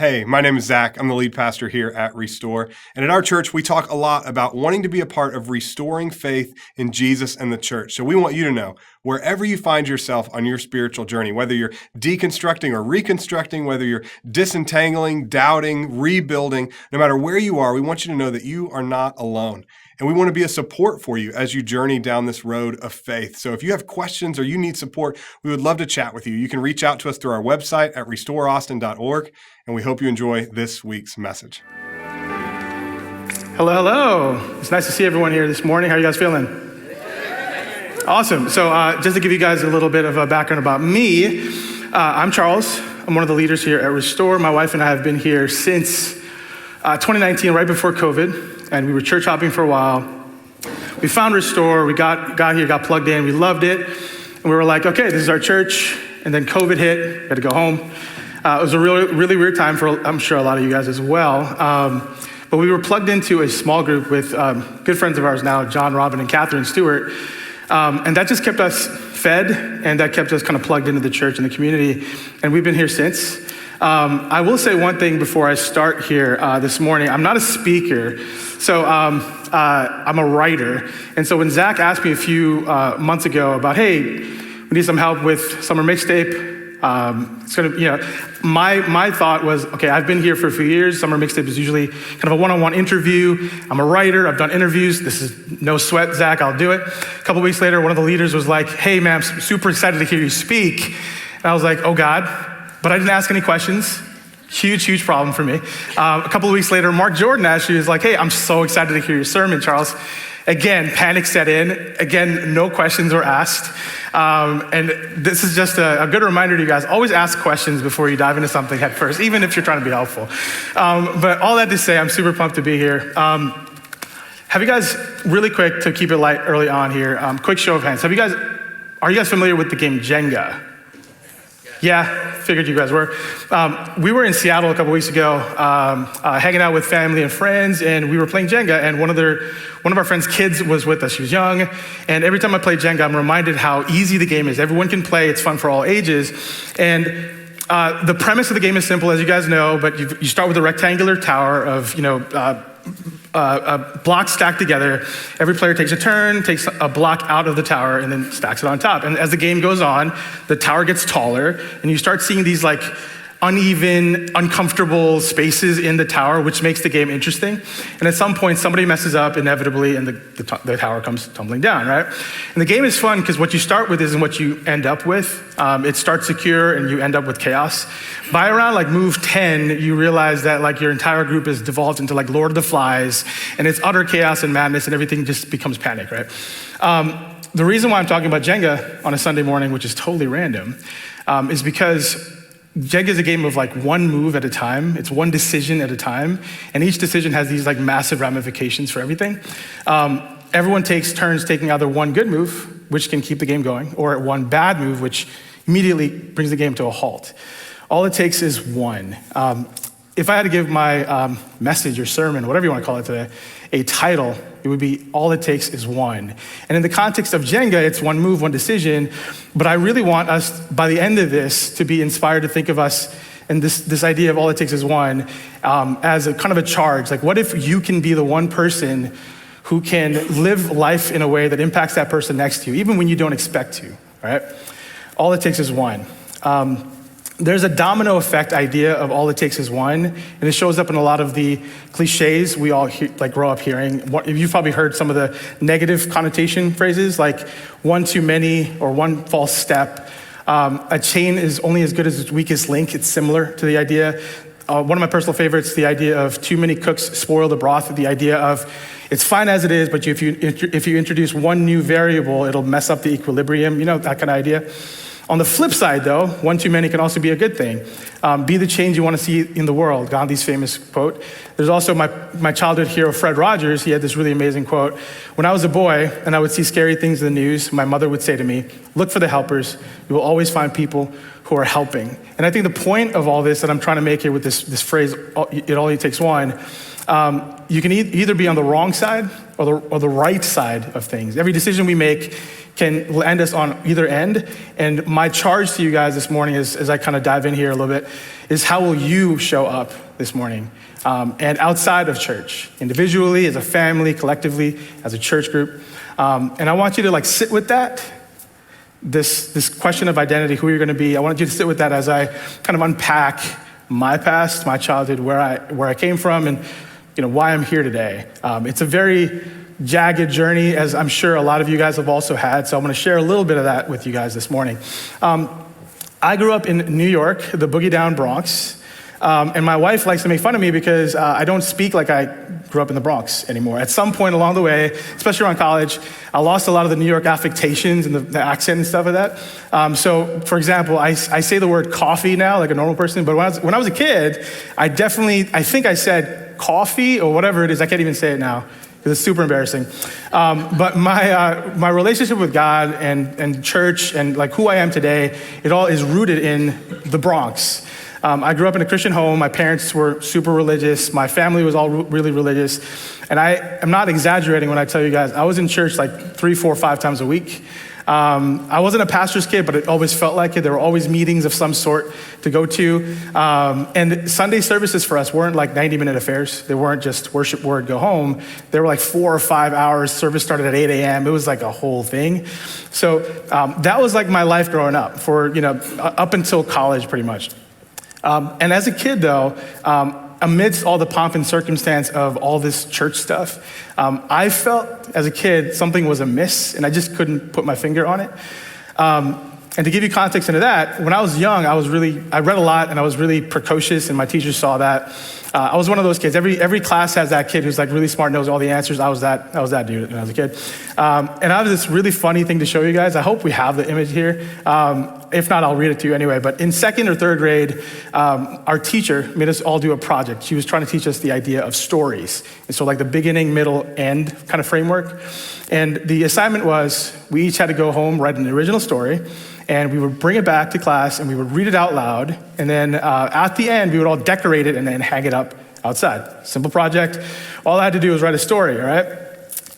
Hey, my name is Zach. I'm the lead pastor here at Restore. And at our church, we talk a lot about wanting to be a part of restoring faith in Jesus and the church. So we want you to know, wherever you find yourself on your spiritual journey, whether you're deconstructing or reconstructing, whether you're disentangling, doubting, rebuilding, no matter where you are, we want you to know that you are not alone. And we want to be a support for you as you journey down this road of faith. So if you have questions or you need support, we would love to chat with you. You can reach out to us through our website at restoreaustin.org, and we hope you enjoy this week's message. Hello. It's nice to see everyone here this morning. How are you guys feeling? Awesome. So just to give you guys a little bit of a background about me, I'm Charles. I'm one of the leaders here at Restore. My wife and I have been here since 2019, right before COVID. And we were church hopping for a while. We found Restore, we got here, got plugged in, we loved it. And we were like, okay, this is our church. And then COVID hit, we had to go home. It was a really weird time for, I'm sure, a lot of you guys as well. But we were plugged into a small group with good friends of ours now, John, Robin, and Catherine Stewart. And that just kept us fed, and that kept us kind of plugged into the church and the community. And we've been here since. I will say one thing before I start here this morning. I'm not a speaker, so I'm a writer. And so when Zach asked me a few months ago about, hey, we need some help with Summer Mixtape, it's gonna, my thought was, okay, I've been here for a few years. Summer Mixtape is usually kind of a one-on-one interview. I'm a writer, I've done interviews. This is no sweat, Zach, I'll do it. A couple weeks later, one of the leaders was like, hey man, I'm super excited to hear you speak. And I was like, oh God. But I didn't ask any questions. Huge problem for me. A couple of weeks later, Mark Jordan actually was like, hey, I'm so excited to hear your sermon, Charles. Again, panic set in. Again, no questions were asked. And this is just a good reminder to you guys, always ask questions before you dive into something head first, even if you're trying to be helpful. But all that to say, I'm super pumped to be here. Have you guys, really quick to keep it light early on here, quick show of hands. Are you guys familiar with the game Jenga? Yeah, figured you guys were. We were in Seattle a couple weeks ago, hanging out with family and friends, and we were playing Jenga, and one of our friends' kids was with us. She was young, and every time I play Jenga, I'm reminded how easy the game is. Everyone can play, it's fun for all ages. And the premise of the game is simple, as you guys know, but you start with a rectangular tower of, blocks stacked together. Every player takes a turn, takes a block out of the tower, and then stacks it on top. And as the game goes on, the tower gets taller, and you start seeing these like uneven, uncomfortable spaces in the tower, which makes the game interesting. And at some point, somebody messes up inevitably, and the tower comes tumbling down, right? And the game is fun because what you start with isn't what you end up with. It starts secure, and you end up with chaos. By around like move 10, you realize that like your entire group is devolved into like Lord of the Flies, and it's utter chaos and madness, and everything just becomes panic, right? The reason why I'm talking about Jenga on a Sunday morning, which is totally random, is because Jenga is a game of like one move at a time. It's one decision at a time. And each decision has these like massive ramifications for everything. Everyone takes turns taking either one good move, which can keep the game going, or one bad move, which immediately brings the game to a halt. All it takes is one. If I had to give my message or sermon, whatever you want to call it today, a title, it would be all it takes is one. And in the context of Jenga, it's one move, one decision. But I really want us, by the end of this, to be inspired to think of us and this idea of all it takes is one as a kind of a charge. Like, what if you can be the one person who can live life in a way that impacts that person next to you, even when you don't expect to, right? All it takes is one. There's a domino effect idea of all it takes is one, and it shows up in a lot of the cliches we all grow up hearing. You've probably heard some of the negative connotation phrases, like one too many or one false step. A chain is only as good as its weakest link. It's similar to the idea. One of my personal favorites, the idea of too many cooks spoil the broth, the idea of it's fine as it is, but if you introduce one new variable, it'll mess up the equilibrium, that kind of idea. On the flip side, though, one too many can also be a good thing. Be the change you want to see in the world, Gandhi's famous quote. There's also my childhood hero, Fred Rogers. He had this really amazing quote. When I was a boy and I would see scary things in the news, my mother would say to me, look for the helpers. You will always find people who are helping. And I think the point of all this that I'm trying to make here with this phrase, it only takes one, you can either be on the wrong side or the right side of things. Every decision we make can land us on either end. And my charge to you guys this morning is, as I kind of dive in here a little bit, is how will you show up this morning? And outside of church, individually, as a family, collectively, as a church group. And I want you to like sit with that, this question of identity, who you're gonna be. I want you to sit with that as I kind of unpack my past, my childhood, where I came from, and why I'm here today. It's a very jagged journey, as I'm sure a lot of you guys have also had, so I'm gonna share a little bit of that with you guys this morning. I grew up in New York, the boogie down Bronx, and my wife likes to make fun of me because I don't speak like I grew up in the Bronx anymore. At some point along the way, especially around college, I lost a lot of the New York affectations and the accent and stuff like that. So, for example, I say the word coffee now like a normal person, but when I was a kid, I think I said coffee or whatever it is. I can't even say it now because it's super embarrassing. But my relationship with God and church and like who I am today, it all is rooted in the Bronx. I grew up in a Christian home. My parents were super religious. My family was all really religious. And I am not exaggerating when I tell you guys, I was in church like 3, 4, 5 times a week. I wasn't a pastor's kid, but it always felt like it. There were always meetings of some sort to go to. And Sunday services for us weren't like 90-minute affairs. They weren't just worship, word, go home. They were like 4 or 5 hours. Service started at 8 a.m. It was like a whole thing. So that was like my life growing up for, up until college pretty much. And as a kid, though, amidst all the pomp and circumstance of all this church stuff, I felt as a kid something was amiss, and I just couldn't put my finger on it. And to give you context into that, when I was young, I read a lot, and I was really precocious, and my teachers saw that. I was one of those kids. Every class has that kid who's like really smart, knows all the answers. I was that dude when I was a kid. And I have this really funny thing to show you guys. I hope we have the image here. If not, I'll read it to you anyway. But in 2nd or 3rd grade, our teacher made us all do a project. She was trying to teach us the idea of stories. And so like the beginning, middle, end kind of framework. And the assignment was we each had to go home, write an original story, and we would bring it back to class and we would read it out loud. And then at the end, we would all decorate it and then hang it up outside. Simple project. All I had to do was write a story, all right?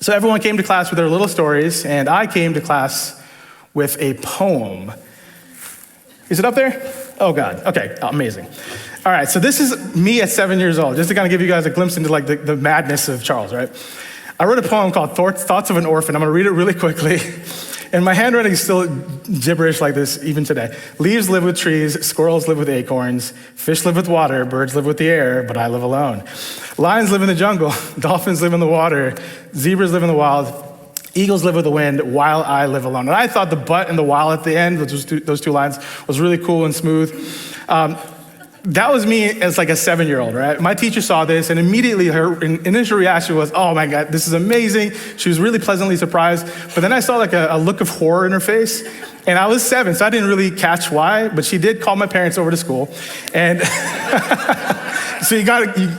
So everyone came to class with their little stories, and I came to class with a poem. Is it up there? Oh God, okay, amazing. All right, so this is me at 7 years old, just to kind of give you guys a glimpse into like the madness of Charles, right? I wrote a poem called Thoughts of an Orphan. I'm gonna read it really quickly. And my handwriting is still gibberish like this even today. Leaves live with trees, squirrels live with acorns, fish live with water, birds live with the air, but I live alone. Lions live in the jungle, dolphins live in the water, zebras live in the wild, eagles live with the wind, while I live alone. And I thought the but and the while at the end, those two lines, was really cool and smooth. That was me as like a 7-year-old, right? My teacher saw this, and immediately her initial reaction was, oh my God, this is amazing. She was really pleasantly surprised. But then I saw like a look of horror in her face, and I was 7, so I didn't really catch why, but she did call my parents over to school. And so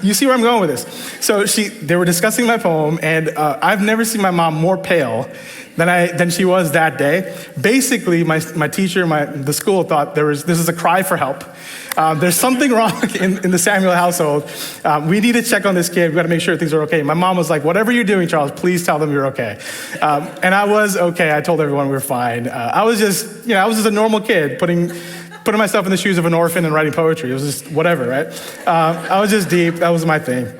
you see where I'm going with this. So they were discussing my poem, and I've never seen my mom more pale than she was that day. Basically, my teacher, the school thought this is a cry for help. There's something wrong in the Samuel household. We need to check on this kid. We got to make sure things are okay. My mom was like, whatever you're doing, Charles, please tell them you're okay. And I was okay. I told everyone we were fine. I was just a normal kid putting myself in the shoes of an orphan and writing poetry. It was just whatever, right? I was just deep. That was my thing.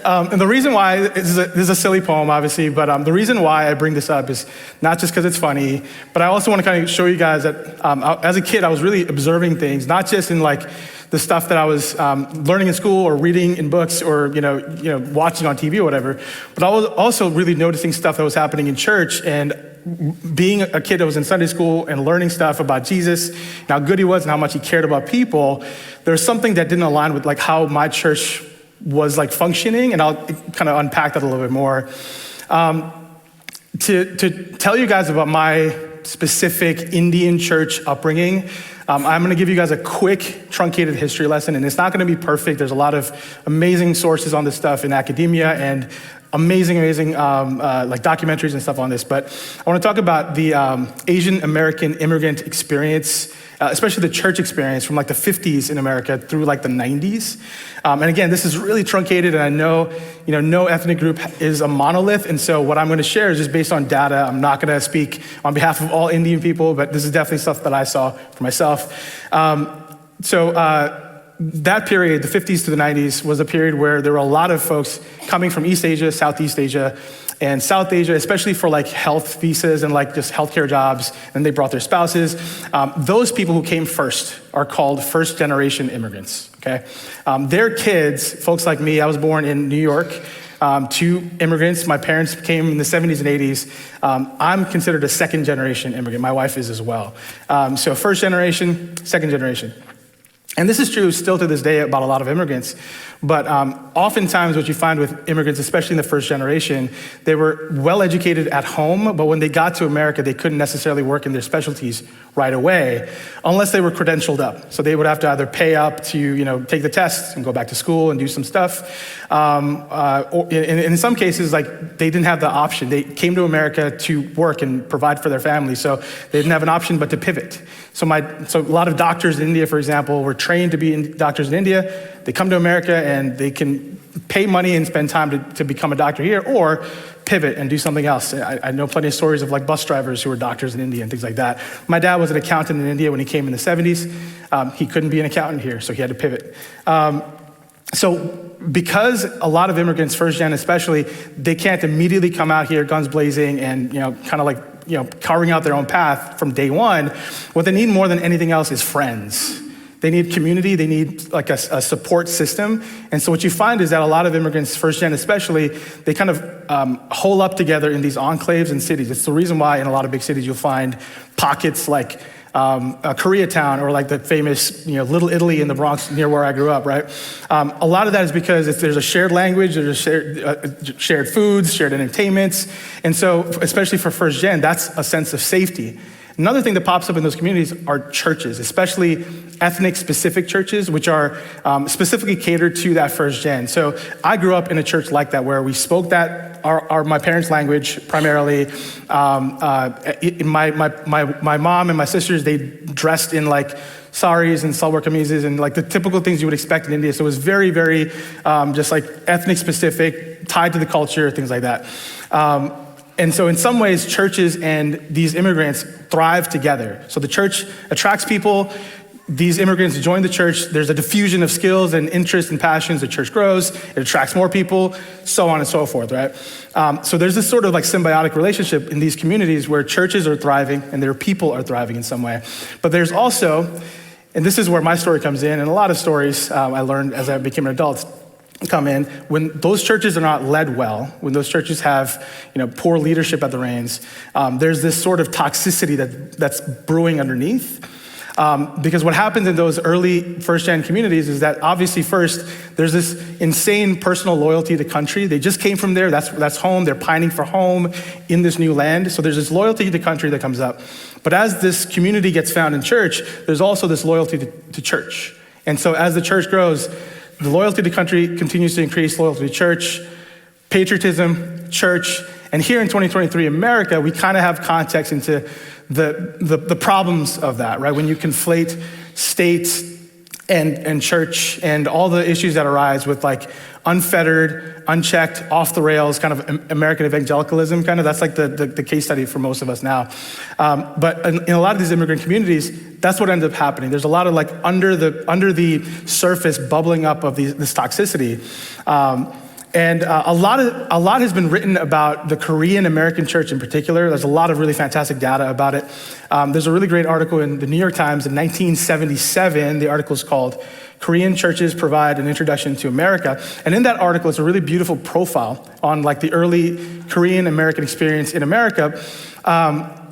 And the reason why, this is a silly poem, obviously, but the reason why I bring this up is not just because it's funny, but I also want to kind of show you guys that as a kid, I was really observing things, not just in like the stuff that I was learning in school or reading in books or watching on TV or whatever, but I was also really noticing stuff that was happening in church. And being a kid that was in Sunday school and learning stuff about Jesus and how good he was and how much he cared about people, there's something that didn't align with like how my church was like functioning, and I'll kind of unpack that a little bit more. To tell you guys about my specific Indian church upbringing, I'm gonna give you guys a quick, truncated history lesson, and it's not gonna be perfect. There's a lot of amazing sources on this stuff in academia and amazing like documentaries and stuff on this. But I wanna talk about the Asian American immigrant experience, especially the church experience from like the 50s in America through like the 90s. And again, this is really truncated, and I know, no ethnic group is a monolith, and so what I'm gonna share is just based on data. I'm not gonna speak on behalf of all Indian people, but this is definitely stuff that I saw for myself. That period, the 50s to the 90s, was a period where there were a lot of folks coming from East Asia, Southeast Asia, and South Asia, especially for like health visas and like just healthcare jobs, and they brought their spouses. Those people who came first are called first generation immigrants, okay? Their kids, folks like me, I was born in New York, to immigrants. My parents came in the 70s and 80s. I'm considered a second generation immigrant. My wife is as well. So first generation, second generation. And this is true still to this day about a lot of immigrants. But oftentimes what you find with immigrants, especially in the first generation, they were well educated at home, but when they got to America, they couldn't necessarily work in their specialties right away unless they were credentialed up. So they would have to either pay up to take the tests and go back to school and do some stuff. Or in some cases, like they didn't have the option. They came to America to work and provide for their family, so they didn't have an option but to pivot. So a lot of doctors in India, for example, were trained to be doctors in India. They come to America and they can pay money and spend time to become a doctor here, or pivot and do something else. I know plenty of stories of like bus drivers who were doctors in India and things like that. My dad was an accountant in India when he came in the 70s. He couldn't be an accountant here, so he had to pivot. So because a lot of immigrants, first gen especially, they can't immediately come out here guns blazing and kind of like carving out their own path from day one, what they need more than anything else is friends. They need community, they need like a support system. And so what you find is that a lot of immigrants, first gen especially, they kind of hole up together in these enclaves and cities. It's the reason why in a lot of big cities you'll find pockets like Koreatown, or like the famous Little Italy in the Bronx near where I grew up, right? A lot of that is because there's a shared language, there's shared foods, shared entertainments. And so especially for first gen, that's a sense of safety. Another thing that pops up in those communities are churches, especially ethnic-specific churches, which are specifically catered to that first gen. So I grew up in a church like that, where we spoke my parents' language primarily. My mom and my sisters, they dressed in like saris and salwar kameezes and like the typical things you would expect in India. So it was very, very just like ethnic-specific, tied to the culture, things like that. And so in some ways, churches and these immigrants thrive together. So the church attracts people, these immigrants join the church, there's a diffusion of skills and interests and passions, the church grows, it attracts more people, so on and so forth, right? So there's this sort of like symbiotic relationship in these communities where churches are thriving and their people are thriving in some way. But there's also, and this is where my story comes in, and a lot of stories I learned as I became an adult, come in, when those churches are not led well, when those churches have poor leadership at the reins, there's this sort of toxicity that's brewing underneath. Because what happens in those early first-gen communities is that obviously first, there's this insane personal loyalty to country. They just came from there, that's home, they're pining for home in this new land. So there's this loyalty to country that comes up. But as this community gets found in church, there's also this loyalty to church. And so as the church grows, the loyalty to country continues to increase, loyalty to church, patriotism, church. And here in 2023 America, we kind of have context into the problems of that, right? When you conflate state and church and all the issues that arise with like unfettered, unchecked, off the rails kind of American evangelicalism, kind of, that's like the case study for most of us now. But in a lot of these immigrant communities, that's what ends up happening. There's a lot of like under the surface bubbling up of this toxicity. And a lot has been written about the Korean American church in particular. There's a lot of really fantastic data about it. There's a really great article in the New York Times in 1977. The article is called Korean Churches Provide an Introduction to America. And in that article, it's a really beautiful profile on like the early Korean American experience in America.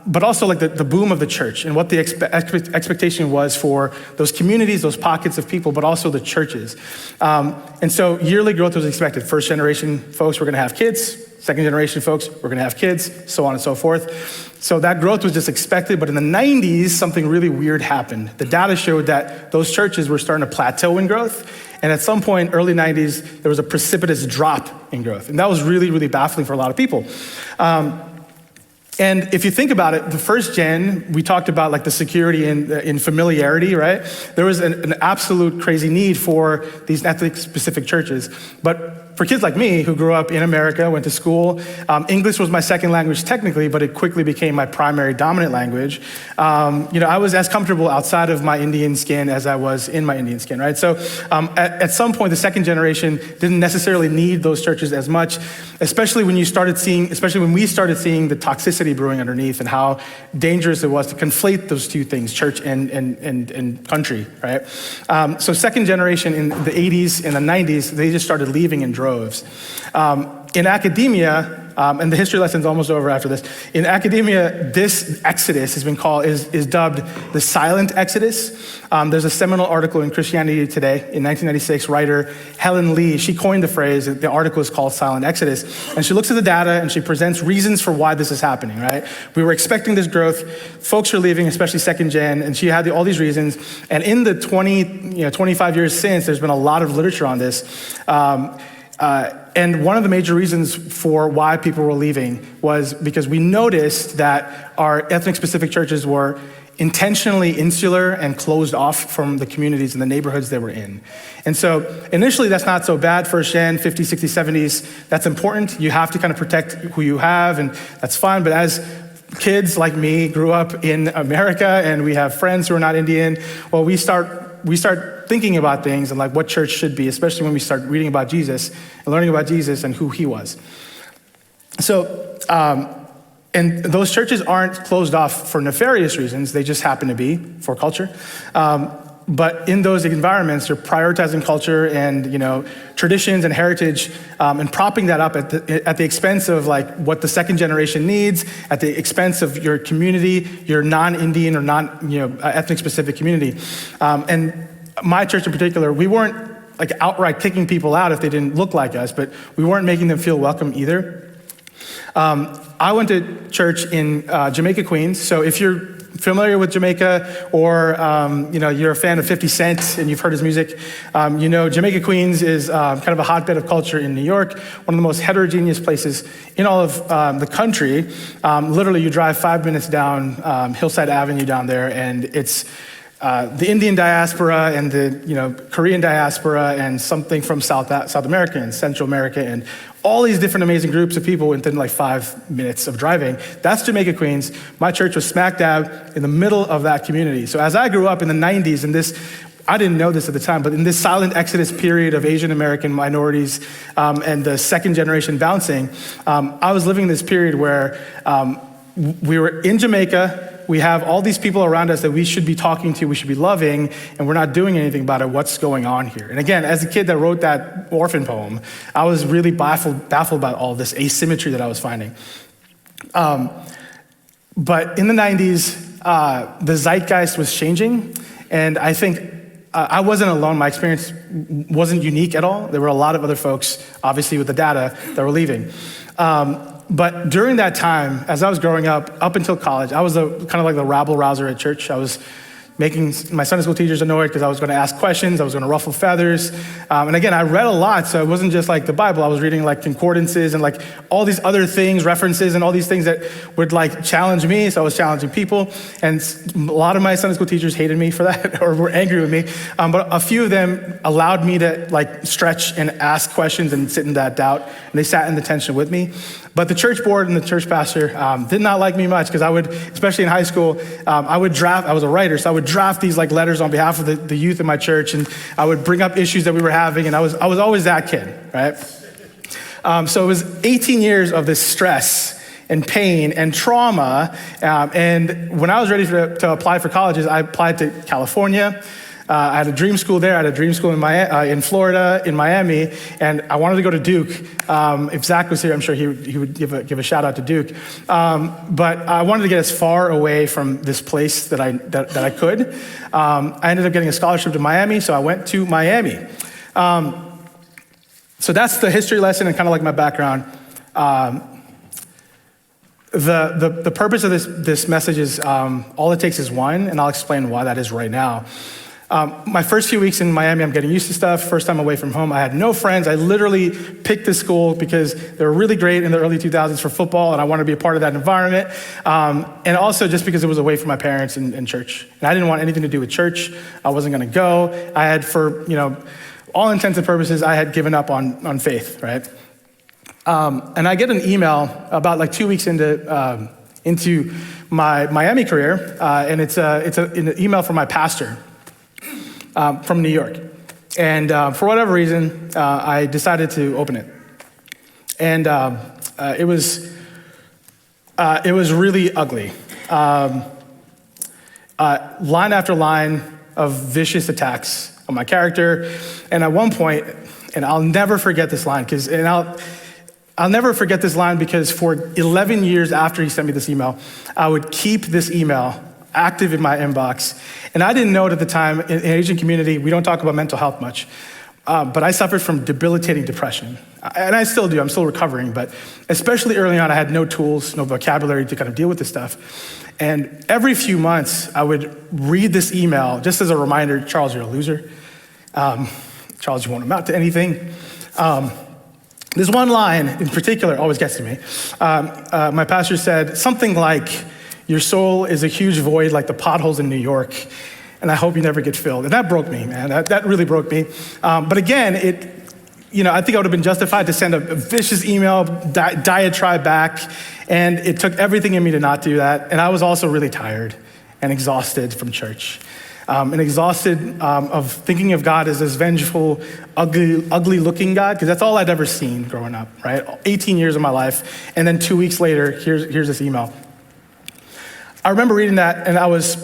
but also like the boom of the church and what the expectation was for those communities, those pockets of people, but also the churches. And so yearly growth was expected. First generation folks were gonna have kids, second generation folks were gonna have kids, so on and so forth. So that growth was just expected, but in the 90s, something really weird happened. The data showed that those churches were starting to plateau in growth, and at some point, early 90s, there was a precipitous drop in growth. And that was really, really baffling for a lot of people. And if you think about it, the first gen, we talked about like the security and in familiarity, right? There was an absolute crazy need for these ethnic-specific churches. But for kids like me who grew up in America, went to school, English was my second language technically, but it quickly became my primary dominant language. I was as comfortable outside of my Indian skin as I was in my Indian skin, right? So at some point, the second generation didn't necessarily need those churches as much, especially when we started seeing the toxicity brewing underneath and how dangerous it was to conflate those two things, church and country, right? So second generation in the 80s and the 90s, they just started leaving in droves. In academia, and the history lesson's almost over after this. In academia, this exodus is dubbed the silent exodus. There's a seminal article in Christianity Today in 1996, writer Helen Lee, she coined the phrase, the article is called Silent Exodus, and she looks at the data and she presents reasons for why this is happening, right? We were expecting this growth, folks are leaving, especially second gen, and she had all these reasons, and in the 25 years since, there's been a lot of literature on this. And one of the major reasons for why people were leaving was because we noticed that our ethnic-specific churches were intentionally insular and closed off from the communities and the neighborhoods they were in. And so initially that's not so bad, first gen, 50s, 60s, 70s, that's important. You have to kind of protect who you have, and that's fine. But as kids like me grew up in America and we have friends who are not Indian, well, we start thinking about things and like what church should be, especially when we start reading about Jesus and learning about Jesus and who he was. So, and those churches aren't closed off for nefarious reasons, they just happen to be for culture. But in those environments, you're prioritizing culture and traditions and heritage, and propping that up at the expense of like what the second generation needs, at the expense of your community, your non-Indian or ethnic specific community. And my church in particular, we weren't like outright kicking people out if they didn't look like us, but we weren't making them feel welcome either. I went to church in Jamaica, Queens. So if you're familiar with Jamaica, or you're a fan of 50 Cent and you've heard his music, Jamaica, Queens is kind of a hotbed of culture in New York, one of the most heterogeneous places in all of the country. Literally, you drive 5 minutes down Hillside Avenue down there, and it's the Indian diaspora and the Korean diaspora and something from South America and Central America and all these different amazing groups of people within like 5 minutes of driving. That's Jamaica, Queens. My church was smack dab in the middle of that community. So as I grew up in the 90s, I didn't know this at the time, but in this silent exodus period of Asian American minorities and the second generation bouncing, I was living this period where we were in Jamaica. We have all these people around us that we should be talking to, we should be loving, and we're not doing anything about it. What's going on here? And again, as a kid that wrote that orphan poem, I was really baffled by all this asymmetry that I was finding. But in the 90s, the zeitgeist was changing, and I think I wasn't alone. My experience wasn't unique at all. There were a lot of other folks, obviously with the data, that were leaving. But during that time, as I was growing up until college, I was kind of like the rabble-rouser at church. I was making my Sunday school teachers annoyed because I was going to ask questions, I was going to ruffle feathers. And again, I read a lot, so it wasn't just like the Bible. I was reading like concordances and like all these other things, references, and all these things that would like challenge me, so I was challenging people. And a lot of my Sunday school teachers hated me for that or were angry with me. But a few of them allowed me to like stretch and ask questions and sit in that doubt. And they sat in the tension with me. But the church board and the church pastor did not like me much because I would, especially in high school, I was a writer, so I would draft these like letters on behalf of the youth in my church, and I would bring up issues that we were having, and I was always that kid, right? So it was 18 years of this stress and pain and trauma, and when I was ready to apply for colleges, I applied to California, I had a dream school there. I had a dream school in Florida, in Miami, and I wanted to go to Duke. If Zach was here, I'm sure he would give a shout out to Duke. But I wanted to get as far away from this place that I could. I ended up getting a scholarship to Miami, so I went to Miami. So that's the history lesson and kind of like my background. The purpose of this message is all it takes is one, and I'll explain why that is right now. My first few weeks in Miami, I'm getting used to stuff. First time away from home, I had no friends. I literally picked this school because they were really great in the early 2000s for football, and I wanted to be a part of that environment. And also just because it was away from my parents and church. And I didn't want anything to do with church. I wasn't going to go. I had, for all intents and purposes, I had given up on faith, right? And I get an email about like 2 weeks into my Miami career, and it's an email from my pastor from New York. And for whatever reason, I decided to open it. And it was really ugly. Line after line of vicious attacks on my character. And at one point, and I'll never forget this line, I'll never forget this line because for 11 years after he sent me this email, I would keep this email active in my inbox. And I didn't know it at the time. In the Asian community, we don't talk about mental health much. But I suffered from debilitating depression. And I still do, I'm still recovering. But especially early on, I had no tools, no vocabulary to kind of deal with this stuff. And every few months, I would read this email just as a reminder, Charles, you're a loser. Charles, you won't amount to anything. This one line in particular always gets to me. My pastor said something like, your soul is a huge void like the potholes in New York, and I hope you never get filled. And that broke me, man. That really broke me. But again, I think I would have been justified to send a vicious email, diatribe back, and it took everything in me to not do that. And I was also really tired and exhausted from church. And exhausted of thinking of God as this vengeful, ugly-looking God, because that's all I'd ever seen growing up, right? 18 years of my life, and then 2 weeks later, here's this email. I remember reading that, and I was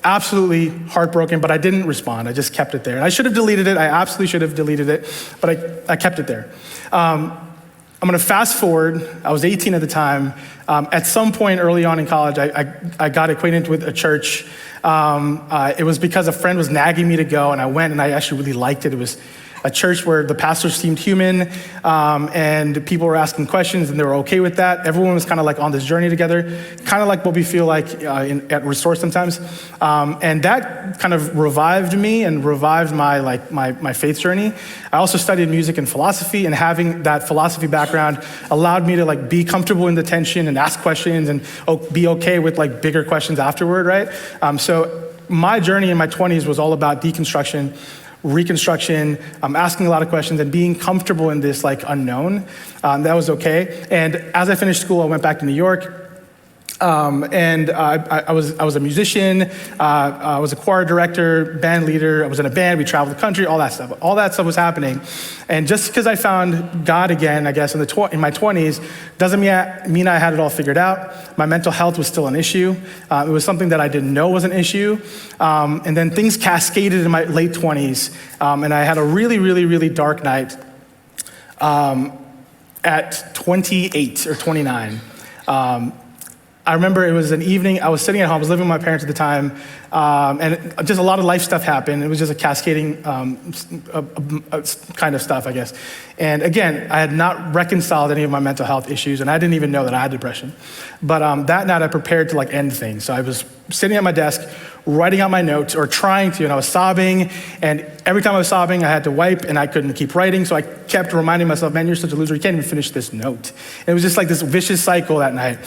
absolutely heartbroken, but I didn't respond. I just kept it there. And I should have deleted it. I absolutely should have deleted it, but I kept it there. I'm gonna fast forward. I was 18 at the time. At some point early on in college, I got acquainted with a church. It was because a friend was nagging me to go, and I went, and I actually really liked it. It was a church where the pastor seemed human, and people were asking questions, and they were okay with that. Everyone was kind of like on this journey together, kind of like what we feel like at Restore sometimes. And that kind of revived me and revived my faith journey. I also studied music and philosophy, and having that philosophy background allowed me to like be comfortable in the tension and ask questions and be okay with like bigger questions afterward, right? So my journey in my 20s was all about deconstruction, reconstruction, asking a lot of questions and being comfortable in this like unknown. That was okay. And as I finished school, I went back to New York. And I was a musician, I was a choir director, band leader, I was in a band, we traveled the country, all that stuff. All that stuff was happening. And just because I found God again, I guess, in my 20s, doesn't mean I had it all figured out. My mental health was still an issue. It was something that I didn't know was an issue. And then things cascaded in my late 20s. And I had a really, really, really dark night at 28 or 29. I remember it was an evening, I was sitting at home, I was living with my parents at the time, and just a lot of life stuff happened. It was just a cascading kind of stuff, I guess. And again, I had not reconciled any of my mental health issues, and I didn't even know that I had depression. But that night I prepared to like end things. So I was sitting at my desk, writing out my notes, or trying to, and I was sobbing, and every time I was sobbing, I had to wipe, and I couldn't keep writing, so I kept reminding myself, man, you're such a loser, you can't even finish this note. And it was just like this vicious cycle that night.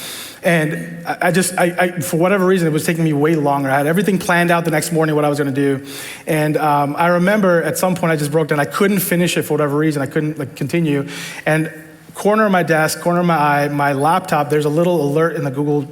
And I for whatever reason, it was taking me way longer. I had everything planned out the next morning, what I was gonna do. And I remember at some point I just broke down. I couldn't finish it for whatever reason. I couldn't like continue. And corner of my desk, corner of my eye, my laptop, there's a little alert in the Google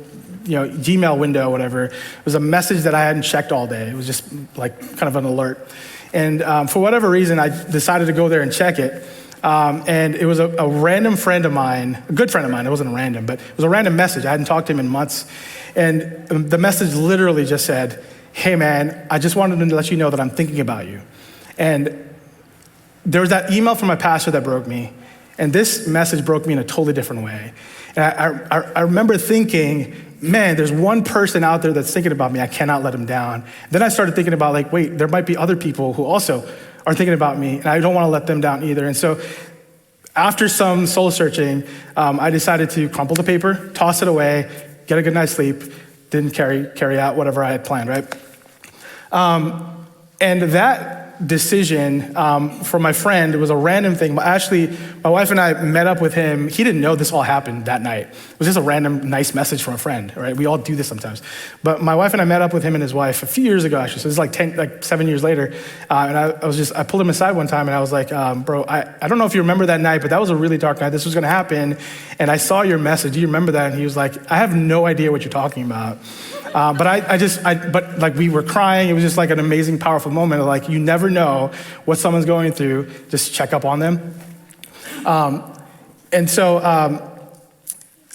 Gmail window, whatever. It was a message that I hadn't checked all day. It was just like kind of an alert. And for whatever reason, I decided to go there and check it. And it was a random friend of mine, a good friend of mine, it wasn't random, but it was a random message. I hadn't talked to him in months. And the message literally just said, hey man, I just wanted to let you know that I'm thinking about you. And there was that email from my pastor that broke me, and this message broke me in a totally different way. And I remember thinking, man, there's one person out there that's thinking about me. I cannot let him down. Then I started thinking about like, wait, there might be other people who also are thinking about me, and I don't want to let them down either. And so after some soul searching, I decided to crumple the paper, toss it away, get a good night's sleep, didn't carry out whatever I had planned, right? And that decision for my friend, it was a random thing. Actually, my wife and I met up with him. He didn't know this all happened that night. It was just a random nice message from a friend, right? We all do this sometimes. But my wife and I met up with him and his wife a few years ago, actually. So this is like 7 years later. And I pulled him aside one time and I was like, bro, I don't know if you remember that night, but that was a really dark night. This was gonna happen. And I saw your message. Do you remember that? And he was like, I have no idea what you're talking about. But we were crying. It was just like an amazing, powerful moment of like, you never know what someone's going through. Just check up on them. And so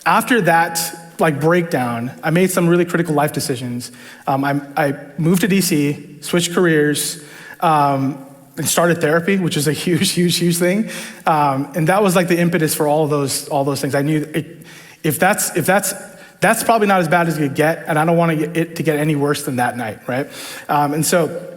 after that breakdown, I made some really critical life decisions. I moved to DC, switched careers, and started therapy, which is a huge thing. And that was like the impetus for all those things. I knew if that's probably not as bad as it could get, and I don't want it to get any worse than that night, right? And so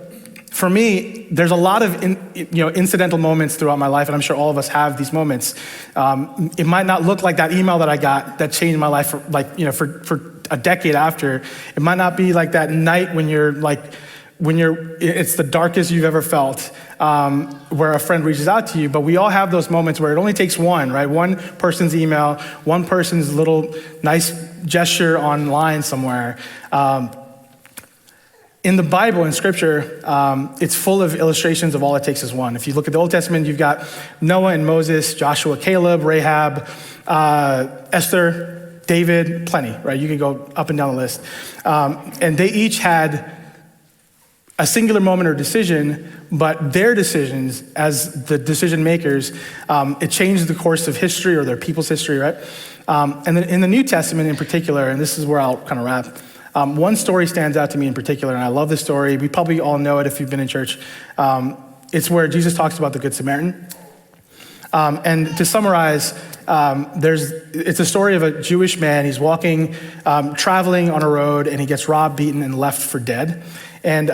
for me, there's a lot of incidental moments throughout my life, and I'm sure all of us have these moments. It might not look like that email that I got that changed my life for a decade after. It might not be like that night when it's the darkest you've ever felt, where a friend reaches out to you, but we all have those moments where it only takes one, right? One person's email, one person's little nice gesture online somewhere. In the Bible, in Scripture, it's full of illustrations of all it takes is one. If you look at the Old Testament, you've got Noah and Moses, Joshua, Caleb, Rahab, Esther, David, plenty, right? You could go up and down the list. And they each had a singular moment or decision, but their decisions as the decision makers, it changed the course of history or their people's history, right? And then in the New Testament in particular, and this is where I'll kind of wrap, one story stands out to me in particular, and I love this story. We probably all know it if you've been in church. It's where Jesus talks about the Good Samaritan. And to summarize, it's a story of a Jewish man. He's walking, traveling on a road, and he gets robbed, beaten, and left for dead. And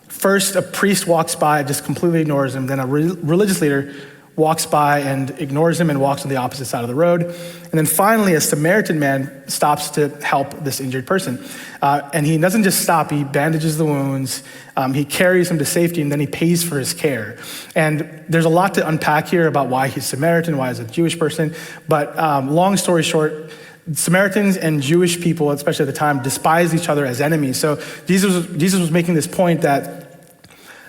first, a priest walks by, just completely ignores him. Then a religious leader walks by and ignores him and walks on the opposite side of the road. And then finally, a Samaritan man stops to help this injured person. And he doesn't just stop, he bandages the wounds, he carries him to safety, and then he pays for his care. And there's a lot to unpack here about why he's Samaritan, why he's a Jewish person. But long story short, Samaritans and Jewish people, especially at the time, despised each other as enemies. So Jesus was making this point that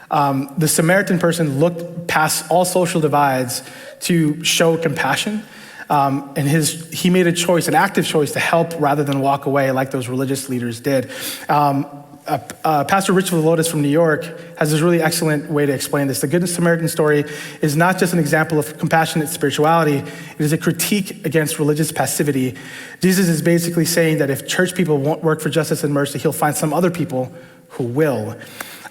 the Samaritan person looked past all social divides to show compassion. And he made a choice, an active choice, to help rather than walk away like those religious leaders did. Pastor Rich Velotis from New York has this really excellent way to explain this. The Good Samaritan story is not just an example of compassionate spirituality, it is a critique against religious passivity. Jesus is basically saying that if church people won't work for justice and mercy, he'll find some other people who will.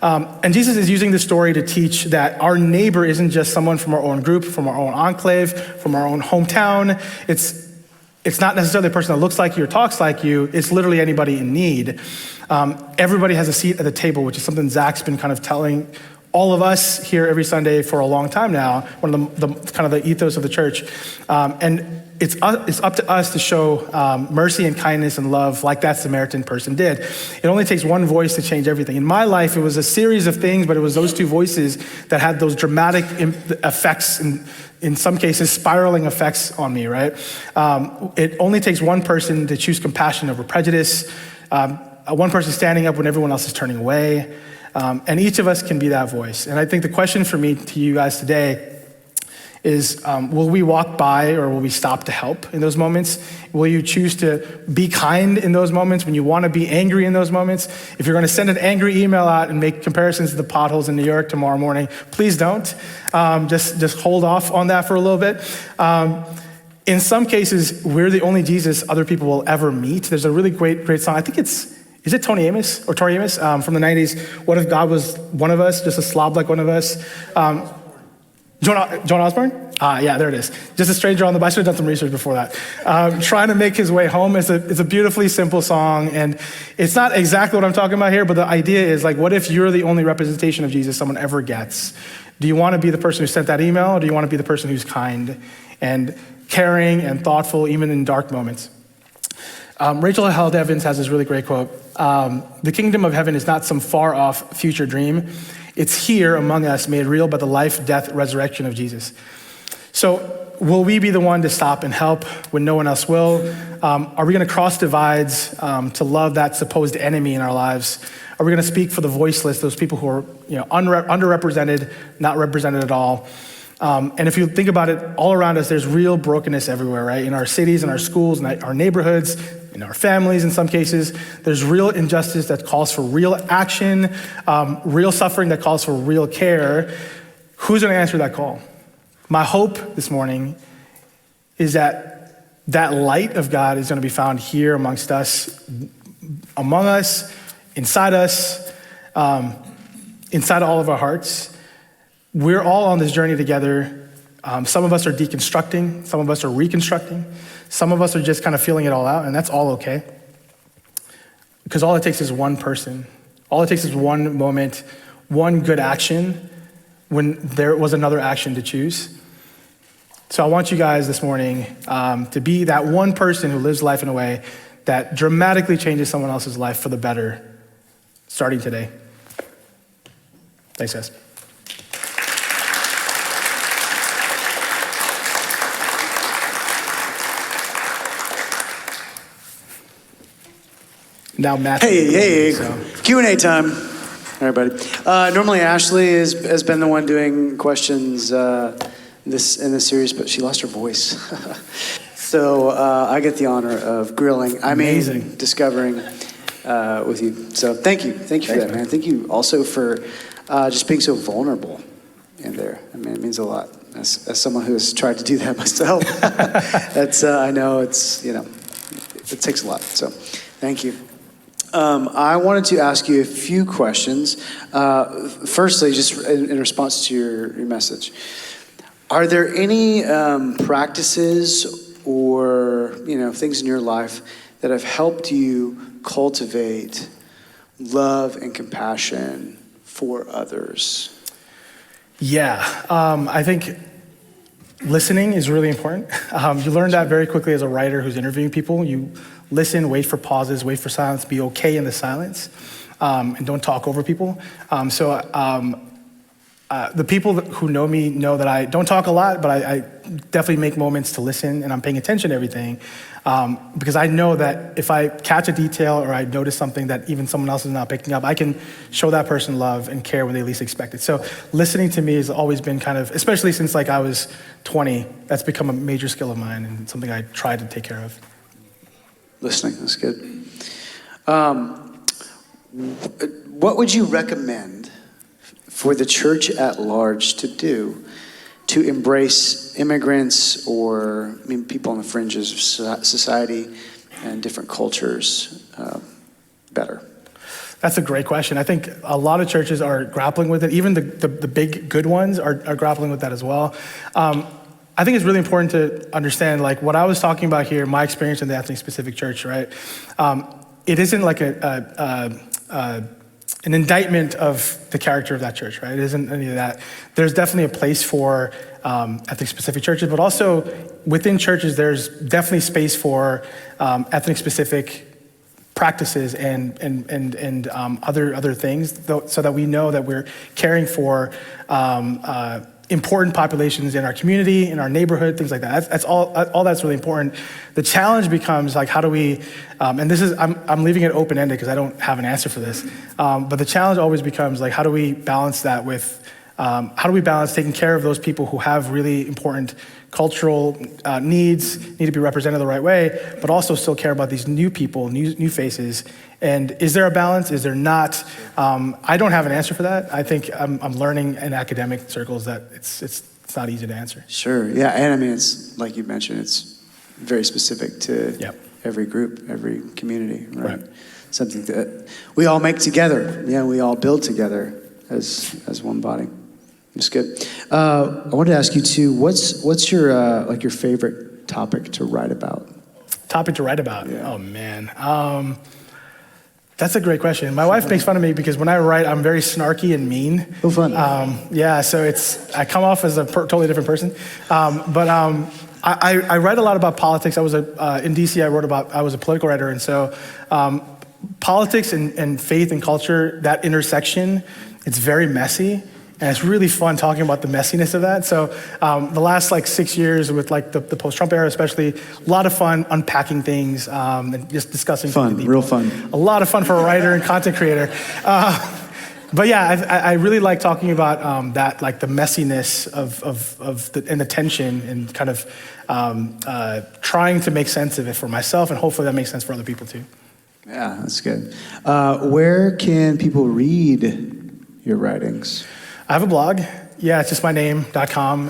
And Jesus is using this story to teach that our neighbor isn't just someone from our own group, from our own enclave, from our own hometown. It's not necessarily a person that looks like you or talks like you. It's literally anybody in need. Everybody has a seat at the table, which is something Zach's been kind of telling all of us here every Sunday for a long time now, one of the kind of the ethos of the church. And it's up to us to show mercy and kindness and love like that Samaritan person did. It only takes one voice to change everything. In my life, it was a series of things, but it was those two voices that had those dramatic effects, and in some cases, spiraling effects on me, right? It only takes one person to choose compassion over prejudice, one person standing up when everyone else is turning away, and each of us can be that voice. And I think the question for me to you guys today is, will we walk by or will we stop to help in those moments? Will you choose to be kind in those moments when you want to be angry in those moments? If you're going to send an angry email out and make comparisons to the potholes in New York tomorrow morning, please don't. Just hold off on that for a little bit. In some cases, we're the only Jesus other people will ever meet. There's a really great song. I think it's is it Tony Amos or Tori Amos from the 90s? What if God was one of us, just a slob like one of us? John Osborne? Yeah, there it is. Just a stranger on the bus. I should have done some research before that. Trying to make his way home is a beautifully simple song. And it's not exactly what I'm talking about here, but the idea is like, what if you're the only representation of Jesus someone ever gets? Do you want to be the person who sent that email, or do you want to be the person who's kind and caring and thoughtful, even in dark moments? Rachel Held Evans has this really great quote. The kingdom of heaven is not some far off future dream. It's here among us, made real by the life, death, resurrection of Jesus. So will we be the one to stop and help when no one else will? Are we going to cross divides to love that supposed enemy in our lives? Are we going to speak for the voiceless, those people who are underrepresented, not represented at all? And if you think about it, all around us, there's real brokenness everywhere, right? In our cities, in our schools, in our neighborhoods, in our families in some cases. There's real injustice that calls for real action, real suffering that calls for real care. Who's going to answer that call? My hope this morning is that that light of God is going to be found here amongst us, among us, inside all of our hearts. We're all on this journey together. Some of us are deconstructing, some of us are reconstructing, some of us are just kind of feeling it all out, and that's all okay. Because all it takes is one person. All it takes is one moment, one good action when there was another action to choose. So I want you guys this morning to be that one person who lives life in a way that dramatically changes someone else's life for the better, starting today. Thanks, guys. Now Matthew. Hey, Q&A time, everybody. Normally Ashley has been the one doing questions in this series, but she lost her voice. So I get the honor of grilling. Amazing. Discovering with you. So thank you for that, man. Thank you also for just being so vulnerable in there. I mean, it means a lot. As someone who has tried to do that myself, that's I know it takes a lot. So thank you. I wanted to ask you a few questions. Firstly, just in response to your message, are there any practices or things in your life that have helped you cultivate love and compassion for others? Yeah, I think listening is really important. You learn that very quickly as a writer who's interviewing people. You listen, wait for pauses, wait for silence, be okay in the silence, and don't talk over people. The people who know me know that I don't talk a lot, but I definitely make moments to listen, and I'm paying attention to everything, because I know that if I catch a detail or I notice something that even someone else is not picking up, I can show that person love and care when they least expect it. So listening to me has always been kind of, especially since I was 20, that's become a major skill of mine and something I try to take care of. Listening, that's good. What would you recommend for the church at large to do to embrace immigrants or people on the fringes of society and different cultures better? That's a great question. I think a lot of churches are grappling with it. Even the big good ones are grappling with that as well. I think it's really important to understand, what I was talking about here, my experience in the ethnic-specific church, right? It isn't like an indictment of the character of that church, right? It isn't any of that. There's definitely a place for ethnic-specific churches, but also within churches, there's definitely space for ethnic-specific practices and other things, so that we know that we're caring for important populations in our community, in our neighborhood, things like that. That's all that's really important. The challenge becomes how do we, and this is, I'm leaving it open-ended because I don't have an answer for this, but the challenge always becomes how do we balance that with, how do we balance taking care of those people who have really important cultural needs, need to be represented the right way, but also still care about these new people, new faces. And is there a balance? Is there not? I don't have an answer for that. I think I'm learning in academic circles that it's not easy to answer. Sure, yeah, and it's like you mentioned, it's very specific to every group, every community, right? something that we all make together. Yeah, we all build together as one body. It's good. I wanted to ask you too. What's your like your favorite topic to write about? Topic to write about? Yeah. Oh man. That's a great question. My wife makes fun of me because when I write, I'm very snarky and mean. Oh, fun. Yeah, so I come off as a totally different person. I write a lot about politics. I was in DC. I was a political writer, and so politics and faith and culture, that intersection, it's very messy. And it's really fun talking about the messiness of that. So the last 6 years with the post-Trump era especially, a lot of fun unpacking things and just discussing things with people. Real fun. A lot of fun for a writer and content creator. But yeah, I really like talking about that, the messiness and the tension and kind of trying to make sense of it for myself, and hopefully that makes sense for other people too. Yeah, that's good. Where can people read your writings? I have a blog. Yeah, it's just my name.com.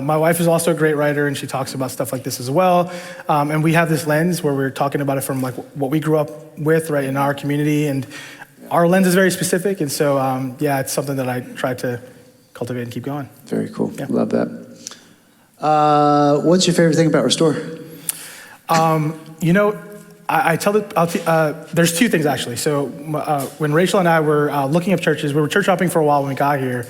My wife is also a great writer, and she talks about stuff like this as well. And we have this lens where we're talking about it from what we grew up with, right, in our community. And our lens is very specific. And so, yeah, it's something that I try to cultivate and keep going. Very cool. Yeah. Love that. What's your favorite thing about Restore? There's two things actually. So when Rachel and I were looking up churches, we were church hopping for a while when we got here.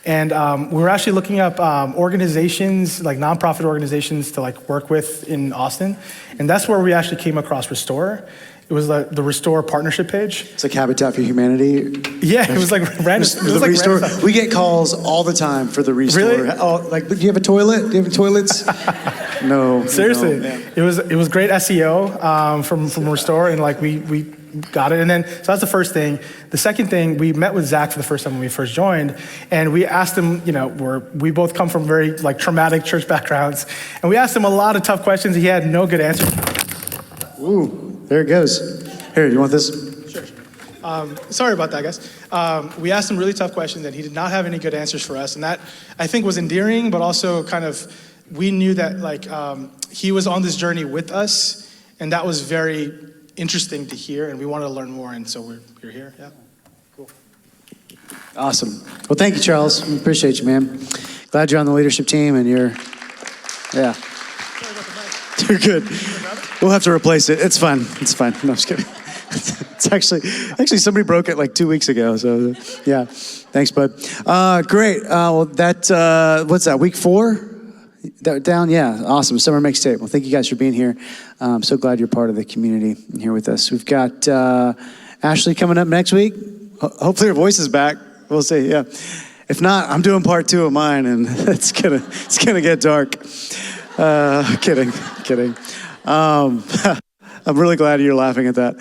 And we were actually looking up organizations, nonprofit organizations to work with in Austin. And that's where we actually came across Restore. It was the Restore partnership page. It's like Habitat for Humanity. Yeah, it was random. The Restore. We get calls all the time for the Restore. Really? Oh, do you have a toilet? Do you have toilets? No. Seriously, no. it was great SEO from Restore, and we got it. And then so that's the first thing. The second thing, we met with Zach for the first time when we first joined, and we asked him. We both come from very traumatic church backgrounds, and we asked him a lot of tough questions. He had no good answers. Ooh. There it goes. Here, you want this? Sure. Sorry about that, guys. We asked him really tough questions, and he did not have any good answers for us. And that, I think, was endearing, but also kind of, we knew that he was on this journey with us, and that was very interesting to hear, and we wanted to learn more, and so we're here. Yeah, cool. Awesome. Well, thank you, Charles. We appreciate you, man. Glad you're on the leadership team, and yeah. You're good. We'll have to replace it. It's fine. It's fine. No, I'm just kidding. It's actually somebody broke it 2 weeks ago. So yeah, thanks, bud. Great. Well, what's that? Week 4? Down. Yeah. Awesome. Summer Mixtape. Well, thank you guys for being here. I'm so glad you're part of the community and here with us. We've got Ashley coming up next week. Hopefully her voice is back. We'll see. Yeah. If not, I'm doing part 2 of mine, and it's gonna get dark. Kidding. I'm really glad you're laughing at that.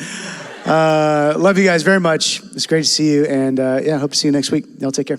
Love you guys very much. It's great to see you, and hope to see you next week. Y'all take care.